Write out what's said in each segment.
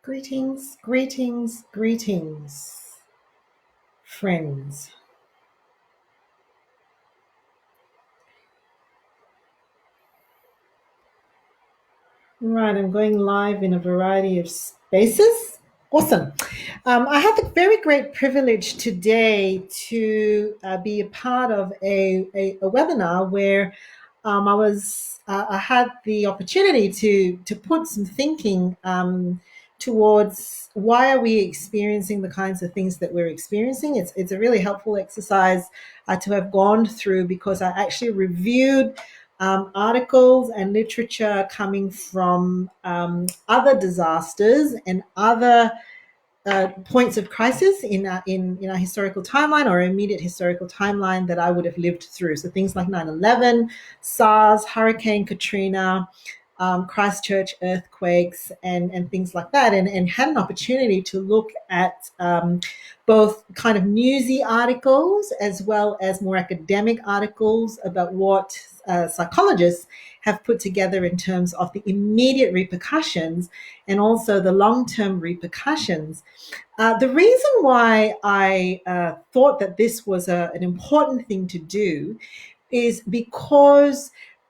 Greetings, greetings, greetings, friends. Right, I'm going live in a variety of spaces. Awesome. I have the very great privilege today to be a part of a webinar where I had the opportunity to put some thinking towards why are we experiencing the kinds of things that we're experiencing. It's a really helpful exercise to have gone through because I actually reviewed articles and literature coming from other disasters and other points of crisis in our historical timeline or immediate historical timeline that I would have lived through. So things like 9/11, SARS, Hurricane Katrina, Christchurch earthquakes, and things like that, and had an opportunity to look at both kind of newsy articles as well as more academic articles about what psychologists have put together in terms of the immediate repercussions and also the long-term repercussions. The reason why I thought that this was an important thing to do is because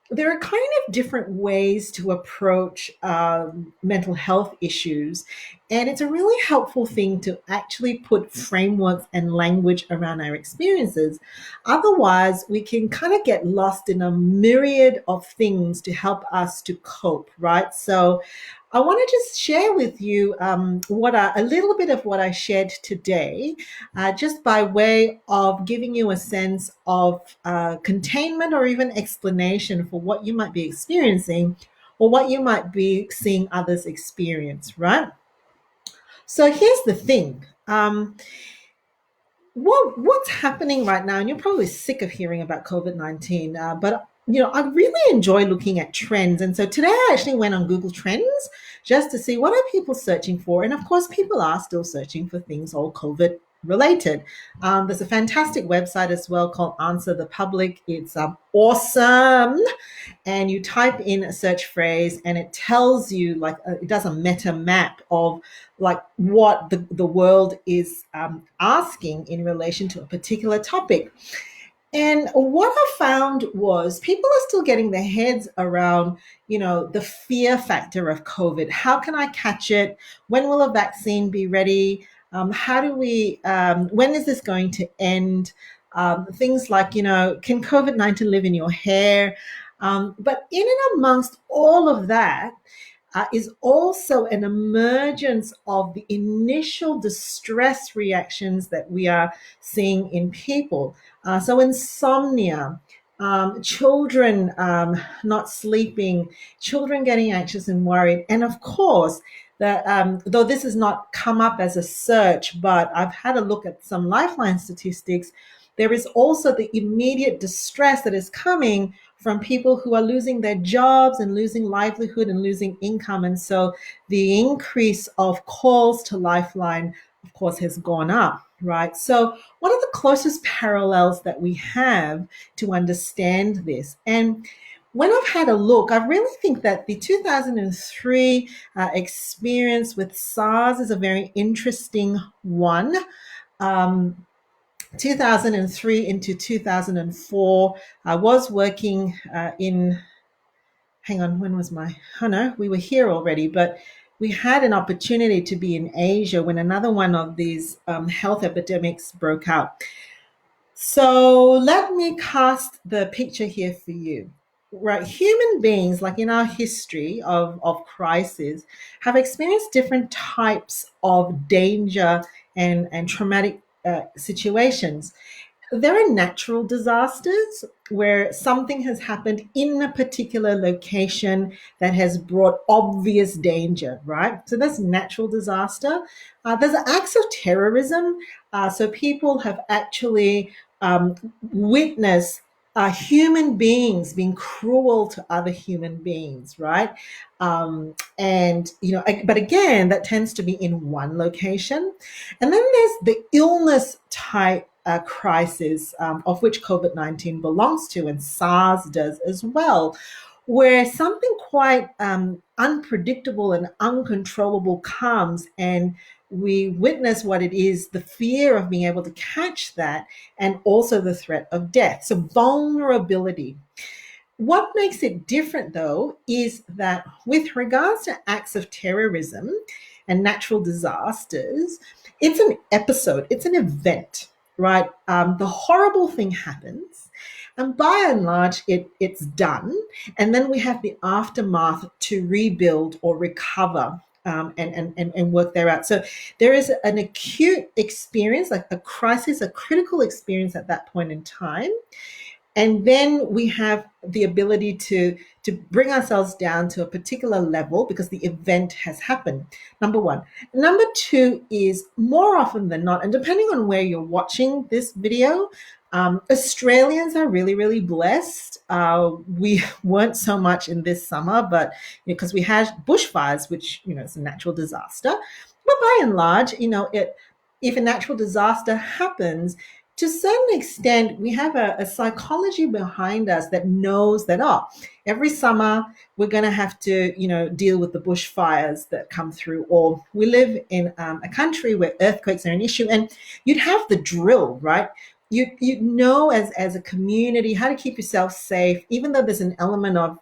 there are kind of different ways to approach mental health issues. And it's a really helpful thing to actually put frameworks and language around our experiences. Otherwise, we can kind of get lost in a myriad of things to help us to cope, right? So I want to just share with you a little bit of what I shared today, just by way of giving you a sense of containment or even explanation for what you might be experiencing or what you might be seeing others experience, right? So here's the thing. What's happening right now, and you're probably sick of hearing about COVID-19, but I really enjoy looking at trends. And so today I actually went on Google Trends just to see what are people searching for. And of course, people are still searching for things all COVID related. There's a fantastic website as well called Answer the Public. It's awesome. And you type in a search phrase and it tells you, it does a meta map of like what the world is asking in relation to a particular topic. And what I found was people are still getting their heads around, the fear factor of COVID. How can I catch it? When will a vaccine be ready? When is this going to end? Things like, can COVID-19 live in your hair? But in and amongst all of that, is also an emergence of the initial distress reactions that we are seeing in people. So insomnia, children not sleeping, children getting anxious and worried, and of course, though this has not come up as a search, but I've had a look at some Lifeline statistics, there is also the immediate distress that is coming from people who are losing their jobs and losing livelihood and losing income. And so the increase of calls to Lifeline, of course, has gone up, right? So what are the closest parallels that we have to understand this? And when I've had a look, I really think that the 2003 experience with SARS is a very interesting one. 2003 into 2004, I was working hang on, when was oh no, we were here already, but we had an opportunity to be in Asia when another one of these health epidemics broke out. So let me cast the picture here for you. Right, human beings, like in our history of crisis, have experienced different types of danger and traumatic situations. There are natural disasters where something has happened in a particular location that has brought obvious danger, right? So that's natural disaster. There's acts of terrorism. So people have actually witnessed human beings being cruel to other human beings, right? But again, that tends to be in one location. And then there's the illness type crisis, of which COVID-19 belongs to, and SARS does as well, where something quite unpredictable and uncontrollable comes, and we witness what it is, the fear of being able to catch that, and also the threat of death. So, vulnerability. What makes it different, though, is that with regards to acts of terrorism and natural disasters, it's an episode, it's an event, right? The horrible thing happens, and by and large, it's done. And then we have the aftermath to rebuild or recover. And work there out. So there is an acute experience, like a crisis, a critical experience at that point in time, and then we have the ability to bring ourselves down to a particular level because the event has happened. Number one. Number two is, more often than not, and depending on where you're watching this video, Australians are really, really blessed. We weren't so much in this summer, but because we had bushfires, which is a natural disaster. But by and large, if a natural disaster happens, to a certain extent, we have a psychology behind us that knows that, every summer we're going to have to, deal with the bushfires that come through, or we live in a country where earthquakes are an issue, and you'd have the drill, right? You know, as a community, how to keep yourself safe, even though there's an element of,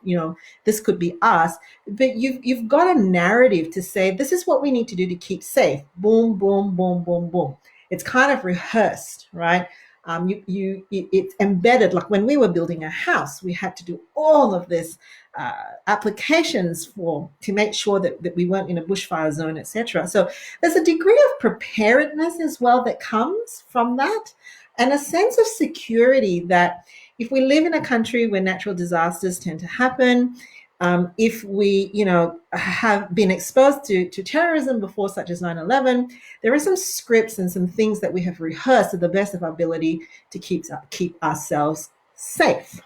this could be us, but you've got a narrative to say, this is what we need to do to keep safe. Boom, boom, boom, boom, boom. It's kind of rehearsed, right? It's embedded. Like when we were building a house, we had to do all of this applications to make sure that we weren't in a bushfire zone, etc. So there's a degree of preparedness as well that comes from that, and a sense of security that if we live in a country where natural disasters tend to happen, if we, have been exposed to terrorism before, such as 9/11, there are some scripts and some things that we have rehearsed to the best of our ability to keep ourselves safe.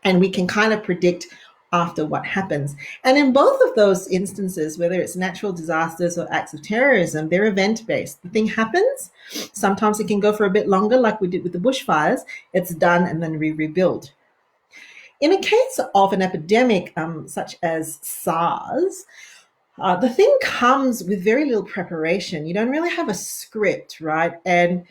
And we can kind of predict after what happens. And in both of those instances, whether it's natural disasters or acts of terrorism, they're event-based. The thing happens. Sometimes it can go for a bit longer, like we did with the bushfires. It's done, and then we rebuild. In a case of an epidemic such as SARS, the thing comes with very little preparation. You don't really have a script, right? And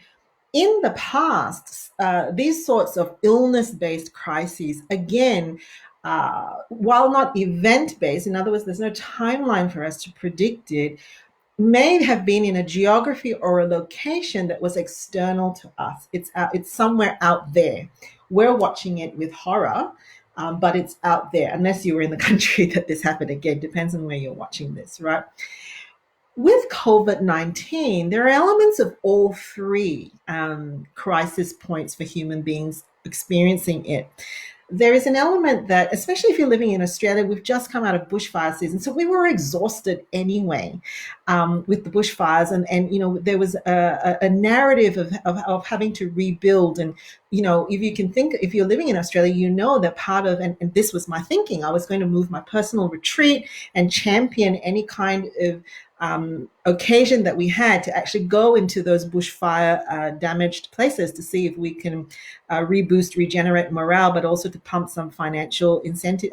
in the past, these sorts of illness-based crises, again, while not event-based, in other words, there's no timeline for us to predict it, may have been in a geography or a location that was external to us. It's somewhere out there. We're watching it with horror, but it's out there, unless you were in the country that this happened. Again, depends on where you're watching this, right? With COVID-19, there are elements of all three crisis points for human beings experiencing it. There is an element that, especially if you're living in Australia, we've just come out of bushfire season, so we were exhausted anyway with the bushfires, and there was a narrative of having to rebuild, and if you can think, if you're living in Australia, that part of, and this was my thinking, I was going to move my personal retreat and champion any kind of occasion that we had to actually go into those bushfire damaged places to see if we can reboost, regenerate morale, but also to pump some financial incentive,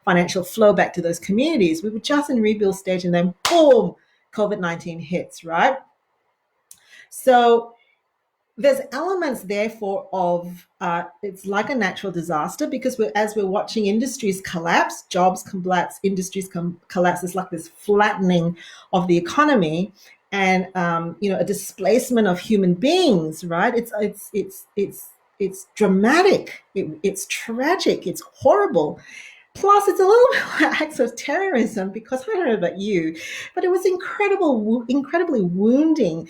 financial flow back to those communities. We were just in rebuild stage, and then boom, COVID-19 hits, right? So there's elements, therefore, of it's like a natural disaster, because as we're watching industries collapse, jobs collapse, industries collapse. It's like this flattening of the economy, and a displacement of human beings. Right? It's dramatic. It's tragic. It's horrible. Plus, it's a little bit like acts of terrorism, because I don't know about you, but it was incredibly wounding.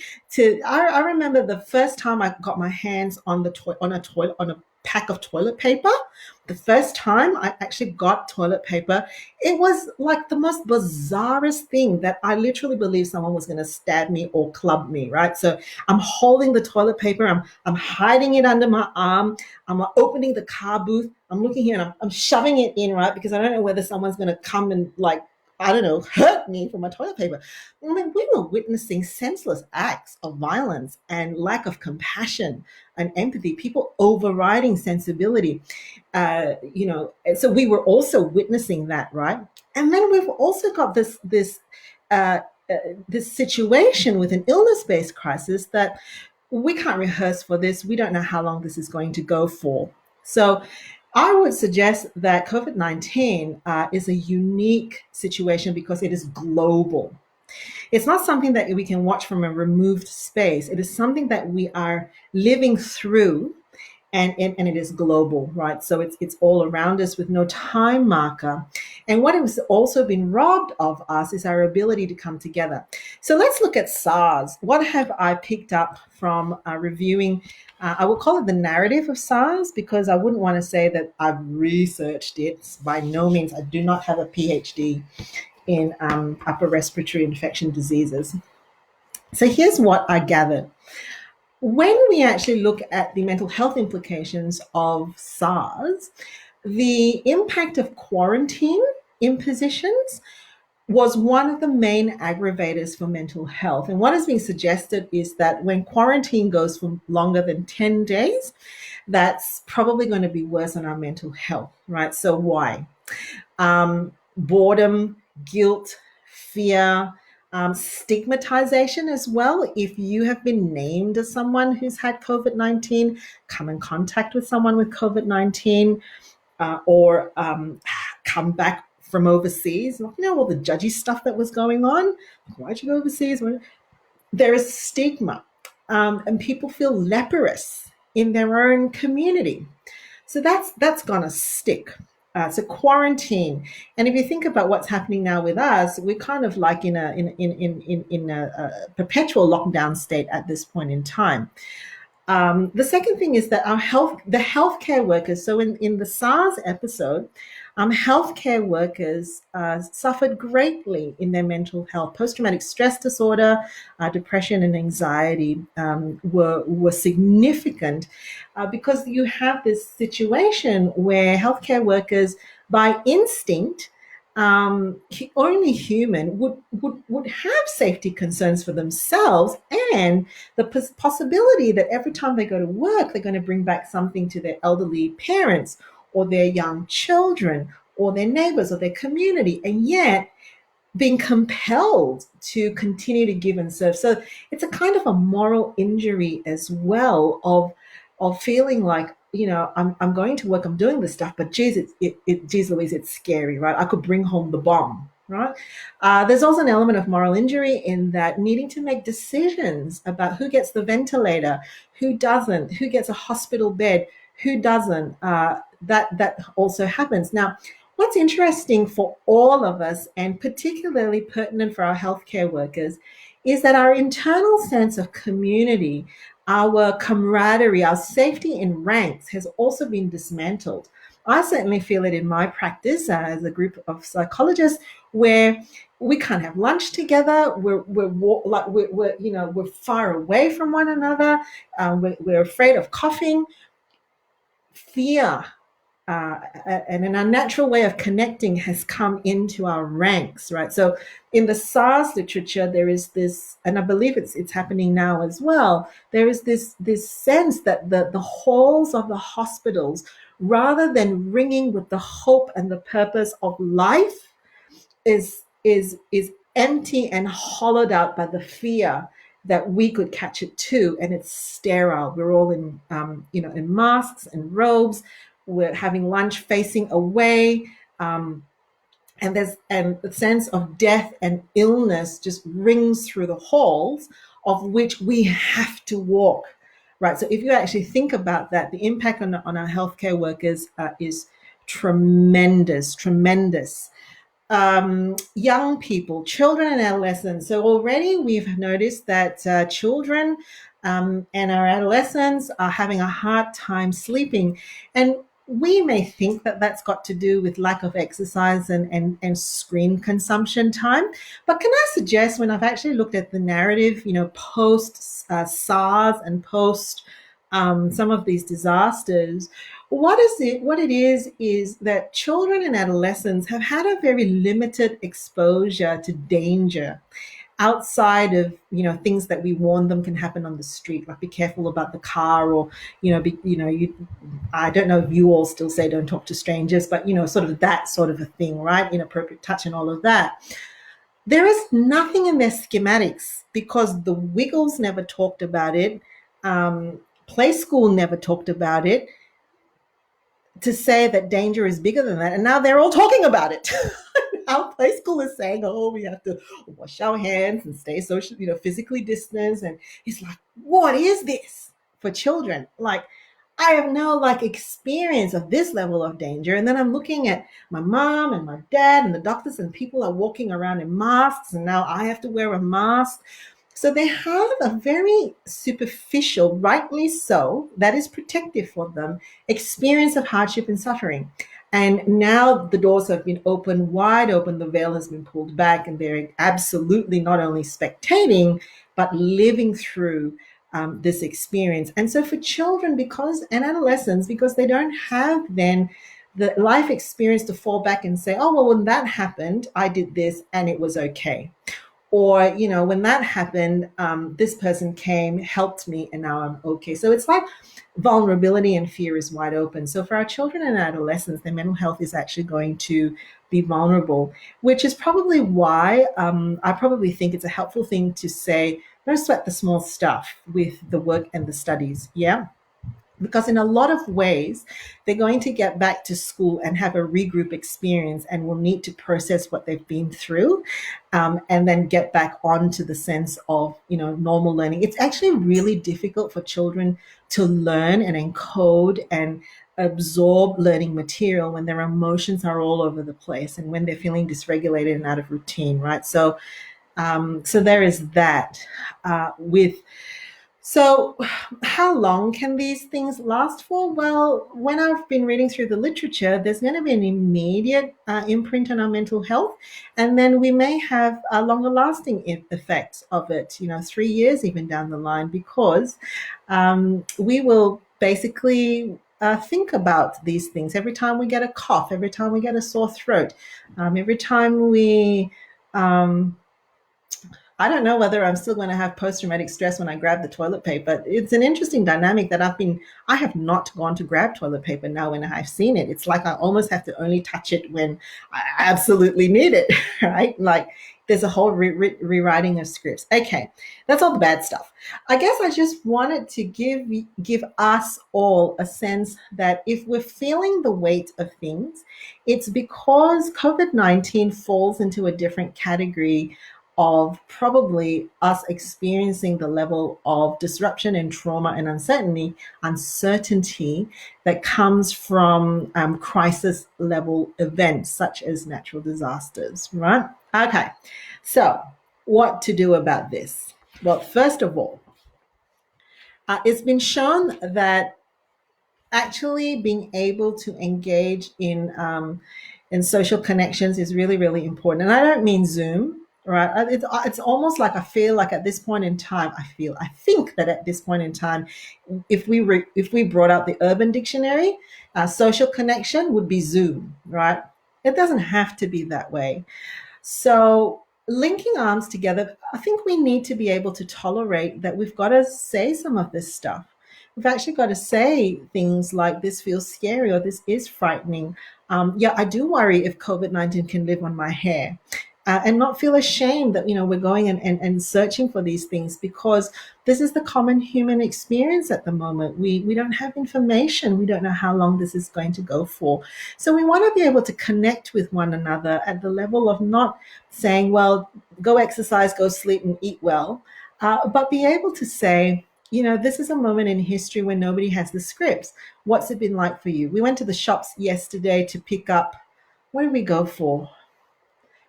I remember the first time I got my hands on on a pack of toilet paper. The first time I actually got toilet paper, it was like the most bizarrest thing, that I literally believed someone was going to stab me or club me. Right, so I'm holding the toilet paper, I'm hiding it under my arm, I'm opening the car booth, I'm looking here, and I'm shoving it in, right, because I don't know whether someone's going to come and like I don't know, hurt me for my toilet paper. I mean, we were witnessing senseless acts of violence and lack of compassion and empathy, people overriding sensibility. So we were also witnessing that, right? And then we've also got uh, uh, this situation with an illness-based crisis that we can't rehearse for this. We don't know how long this is going to go for. So I would suggest that COVID 19 is a unique situation because it is global. It's not something that we can watch from a removed space. It is something that we are living through, and it is global, right? So it's all around us with no time marker. And what has also been robbed of us is our ability to come together. So let's look at SARS. What have I picked up from reviewing? I will call it the narrative of SARS because I wouldn't want to say that I've researched it. By no means, I do not have a PhD in upper respiratory infection diseases. So here's what I gathered. When we actually look at the mental health implications of SARS, the impact of quarantine impositions was one of the main aggravators for mental health. And what is being suggested is that when quarantine goes for longer than 10 days, that's probably going to be worse on our mental health, right? So, why? Boredom, guilt, fear, stigmatization as well. If you have been named as someone who's had COVID 19, come in contact with someone with COVID 19, or come back from overseas, all the judgy stuff that was going on. Why'd you go overseas? There is stigma, and people feel leprous in their own community. So that's gonna stick. So quarantine, and if you think about what's happening now with us, we're kind of like in a perpetual lockdown state at this point in time. The second thing is that the healthcare workers. So in the SARS episode, healthcare workers suffered greatly in their mental health. Post-traumatic stress disorder, depression, and anxiety were significant because you have this situation where healthcare workers, by instinct, only human would have safety concerns for themselves, and the possibility that every time they go to work, they're going to bring back something to their elderly parents or their young children or their neighbors or their community, and yet being compelled to continue to give and serve. So it's a kind of a moral injury as well of feeling like, I'm going to work, I'm doing this stuff, but geez, geez Louise, it's scary, right? I could bring home the bomb, right? There's also an element of moral injury in that needing to make decisions about who gets the ventilator, who doesn't, who gets a hospital bed, who doesn't. That also happens. Now, what's interesting for all of us, and particularly pertinent for our healthcare workers, is that our internal sense of community, our camaraderie, our safety in ranks has also been dismantled. I certainly feel it in my practice as a group of psychologists where we can't have lunch together. We're far away from one another. We're afraid of coughing. Fear and an unnatural way of connecting has come into our ranks, right? So in the SARS literature, there is this, and I believe it's happening now as well. There is this sense that the halls of the hospitals, rather than ringing with the hope and the purpose of life, is empty and hollowed out by the fear that we could catch it too, and it's sterile. We're all in masks and robes. We're having lunch facing away, and the sense of death and illness just rings through the halls of which we have to walk. Right. So if you actually think about that, the impact on our healthcare workers is tremendous, tremendous. Young people, children and adolescents. So already we've noticed that children and our adolescents are having a hard time sleeping. And we may think that that's got to do with lack of exercise and screen consumption time. But can I suggest, when I've actually looked at the narrative, post SARS and post some of these disasters, what it is that children and adolescents have had a very limited exposure to danger outside of things that we warn them can happen on the street, like be careful about the car, or I don't know if you all still say don't talk to strangers, but sort of that sort of a thing, right? Inappropriate touch and all of that. There is nothing in their schematics because the Wiggles never talked about it. Play School never talked about it, to say that danger is bigger than that. And now they're all talking about it. Our Play School is saying, oh, we have to wash our hands and stay social, physically distanced. And it's like, what is this for children? Like, I have no experience of this level of danger. And then I'm looking at my mom and my dad and the doctors, and people are walking around in masks, and now I have to wear a mask. So they have a very superficial, rightly so, that is protective for them, experience of hardship and suffering. And now the doors have been opened wide open, the veil has been pulled back, and they're absolutely not only spectating, but living through this experience. And so for children, and adolescents, because they don't have then the life experience to fall back and say, oh, well, when that happened, I did this and it was okay. Or, when that happened, this person came, helped me, and now I'm okay. So it's like vulnerability and fear is wide open. So for our children and adolescents, their mental health is actually going to be vulnerable, which is probably why I probably think it's a helpful thing to say, don't sweat the small stuff with the work and the studies. Yeah. Because in a lot of ways, they're going to get back to school and have a regroup experience and will need to process what they've been through, and then get back onto the sense of, normal learning. It's actually really difficult for children to learn and encode and absorb learning material when their emotions are all over the place and when they're feeling dysregulated and out of routine, right? So there is that with so, how long can these things last for? Well, when I've been reading through the literature, there's going to be an immediate imprint on our mental health, and then we may have a longer lasting effects of it, 3 years even down the line, because we will basically think about these things every time we get a cough, every time we get a sore throat, every time we. I don't know whether I'm still going to have post-traumatic stress when I grab the toilet paper. It's an interesting dynamic that I have not gone to grab toilet paper now when I've seen it. It's like I almost have to only touch it when I absolutely need it, right? Like there's a whole rewriting of scripts. Okay, that's all the bad stuff. I guess I just wanted to give us all a sense that if we're feeling the weight of things, it's because COVID-19 falls into a different category of probably us experiencing the level of disruption and trauma and uncertainty that comes from crisis level events such as natural disasters, right? Okay, so what to do about this? Well, first of all, it's been shown that actually being able to engage in social connections is really, really important. And I don't mean Zoom, right? It's almost like I feel like at this point in time, I think that at this point in time, if we brought out the Urban Dictionary, social connection would be Zoom, right? It doesn't have to be that way. So linking arms together, I think we need to be able to tolerate that we've got to say some of this stuff. We've actually got to say things like this feels scary or this is frightening. Yeah, I do worry if COVID-19 can live on my hair. And not feel ashamed that we're going and searching for these things, because this is the common human experience at the moment. We don't have information. We don't know how long this is going to go for. So we want to be able to connect with one another at the level of not saying, well, go exercise, go sleep and eat well, but be able to say, this is a moment in history when nobody has the scripts. What's it been like for you? We went to the shops yesterday to pick up, what did we go for?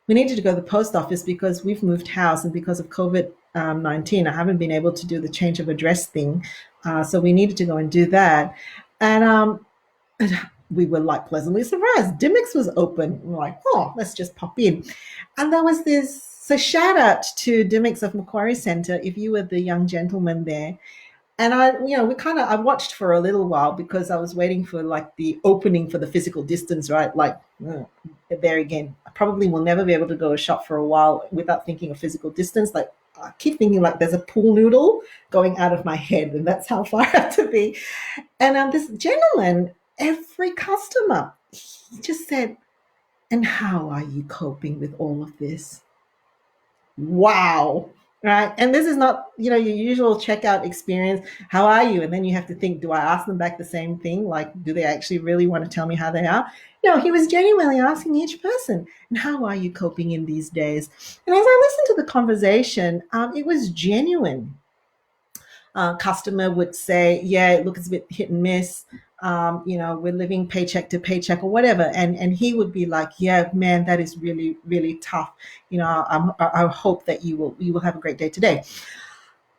We needed to go to the post office because we've moved house, and because of COVID-19, I haven't been able to do the change of address thing. So we needed to go and do that. And we were like pleasantly surprised. Dimmicks was open. We're like, oh, let's just pop in. And there was this, so shout out to Dimmicks of Macquarie Centre if you were the young gentleman there. And I watched for a little while because I was waiting for like the opening for the physical distance, right? Like, there again, I probably will never be able to go to shop for a while without thinking of physical distance. Like, I keep thinking like there's a pool noodle going out of my head, and that's how far I have to be. And this gentleman, every customer, he just said, "And how are you coping with all of this?" Wow. Right. And this is not, your usual checkout experience. How are you? And then you have to think, do I ask them back the same thing? Like, do they actually really want to tell me how they are? No, he was genuinely asking each person, and how are you coping in these days? And as I listened to the conversation, it was genuine. Customer would say, yeah, look, it's a bit hit and miss. We're living paycheck to paycheck or whatever. And he would be like, yeah, man, that is really, really tough. I hope that you will have a great day today.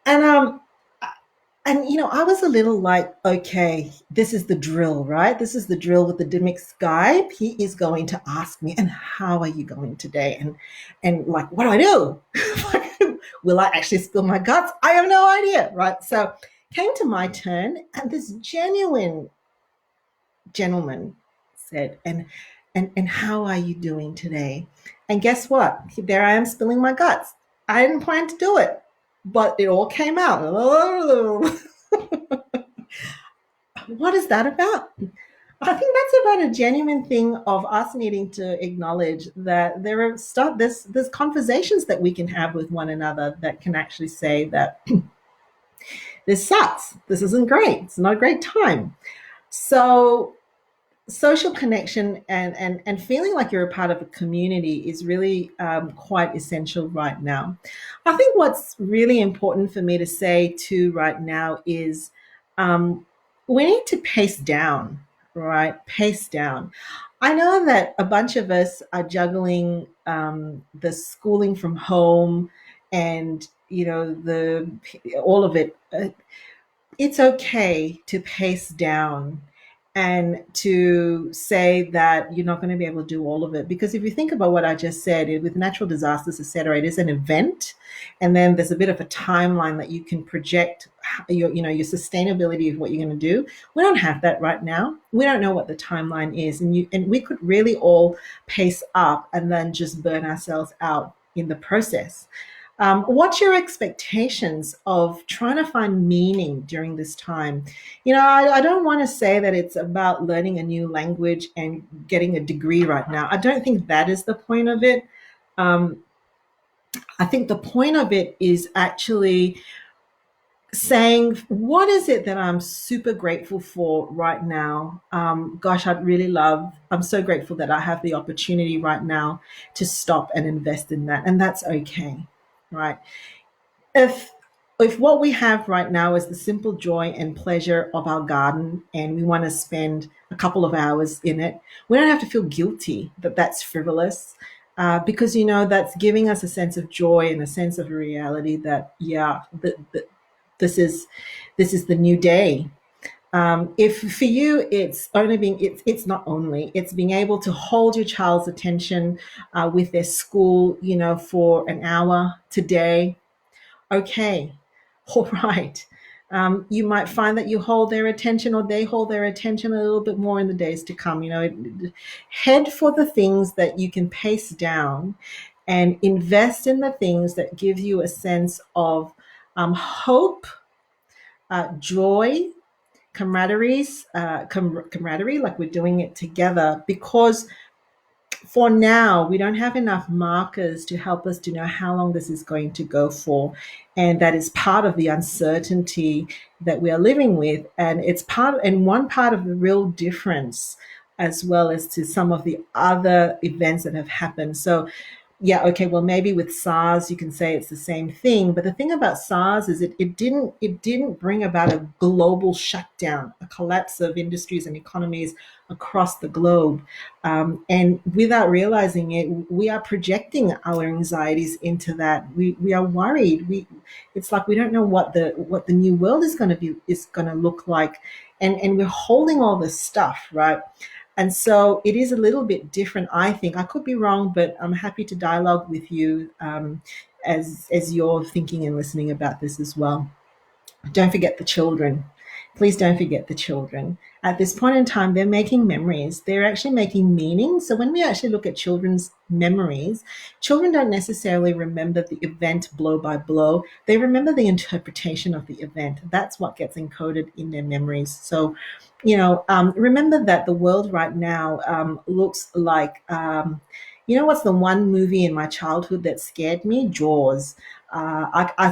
And I was a little like, okay, this is the drill, right? This is the drill with the Dimmick Skype. He is going to ask me, and how are you going today? And like, what do I do? Will I actually spill my guts? I have no idea, right? So came to my turn, and this genuine gentleman said, and how are you doing today? And guess what? There I am spilling my guts. I didn't plan to do it, but it all came out. What is that about? I think that's about a genuine thing of us needing to acknowledge that there's conversations that we can have with one another that can actually say that this sucks. This isn't great. It's not a great time. So social connection and feeling like you're a part of a community is really quite essential right now. I think what's really important for me to say too right now is um, we need to pace down, right? Pace down. I know that a bunch of us are juggling the schooling from home and the all of it. It's okay to pace down and to say that you're not going to be able to do all of it, because if you think about what I just said, with natural disasters, etc., it is an event, and then there's a bit of a timeline that you can project your sustainability of what you're going to do. We don't have that right now. We don't know what the timeline is, and we could really all pace up and then just burn ourselves out in the process. What's your expectations of trying to find meaning during this time? I don't want to say that it's about learning a new language and getting a degree right now. I don't think that is the point of it. Um, I think the point of it is actually saying, what is it that I'm super grateful for right now? Gosh, I'm so grateful that I have the opportunity right now to stop and invest in that. And that's okay, right? if if what we have right now is the simple joy and pleasure of our garden, and we want to spend a couple of hours in it, we don't have to feel guilty that that's frivolous, because that's giving us a sense of joy and a sense of reality that, yeah, this is this is the new day. If for you it's not only, it's being able to hold your child's attention with their school, for an hour today. Okay, all right. You might find that you hold their attention, or they hold their attention a little bit more in the days to come. Head for the things that you can pace down, and invest in the things that give you a sense of hope, joy, camaraderie, like we're doing it together, because for now, we don't have enough markers to help us to know how long this is going to go for. And that is part of the uncertainty that we are living with. And one part of the real difference, as well as to some of the other events that have happened. So yeah, okay, well, maybe with SARS you can say it's the same thing, but the thing about SARS is it didn't bring about a global shutdown, a collapse of industries and economies across the globe, and without realizing it, we are projecting our anxieties into that. We are worried. It's like we don't know what the new world is going to look like, and we're holding all this stuff, right? And so it is a little bit different, I think. I could be wrong, but I'm happy to dialogue with you, as you're thinking and listening about this as well. Don't forget the children. Please don't forget the children. At this point in time, they're making memories. They're actually making meaning. So when we actually look at children's memories, children don't necessarily remember the event blow by blow. They remember the interpretation of the event. That's what gets encoded in their memories. So, remember that the world right now looks like, what's the one movie in my childhood that scared me? Jaws.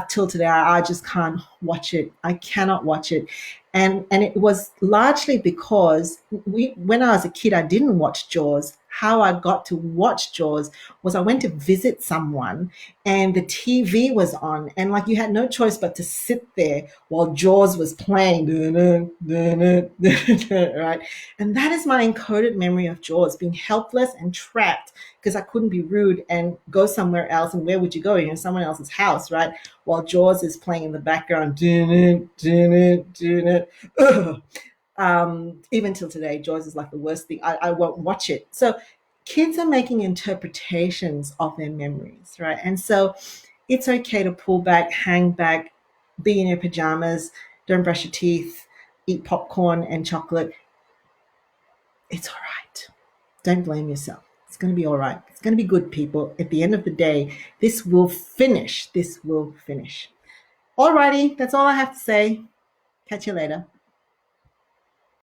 Till today, I just can't watch it. I cannot watch it, and it was largely because when I was a kid, I didn't watch Jaws. How I got to watch Jaws was I went to visit someone, and the TV was on, and like you had no choice but to sit there while Jaws was playing, right? And that is my encoded memory of Jaws, being helpless and trapped because I couldn't be rude and go somewhere else. And where would you go? You're in someone else's house, right? While Jaws is playing in the background, doing it. Even till today, Jaws is like the worst thing. I won't watch it. So kids are making interpretations of their memories, right? And so it's okay to pull back, hang back, be in your pajamas, don't brush your teeth, eat popcorn and chocolate. It's all right. Don't blame yourself. It's going to be all right. It's going to be good, people. At the end of the day, this will finish. This will finish. Alrighty, that's all I have to say. Catch you later.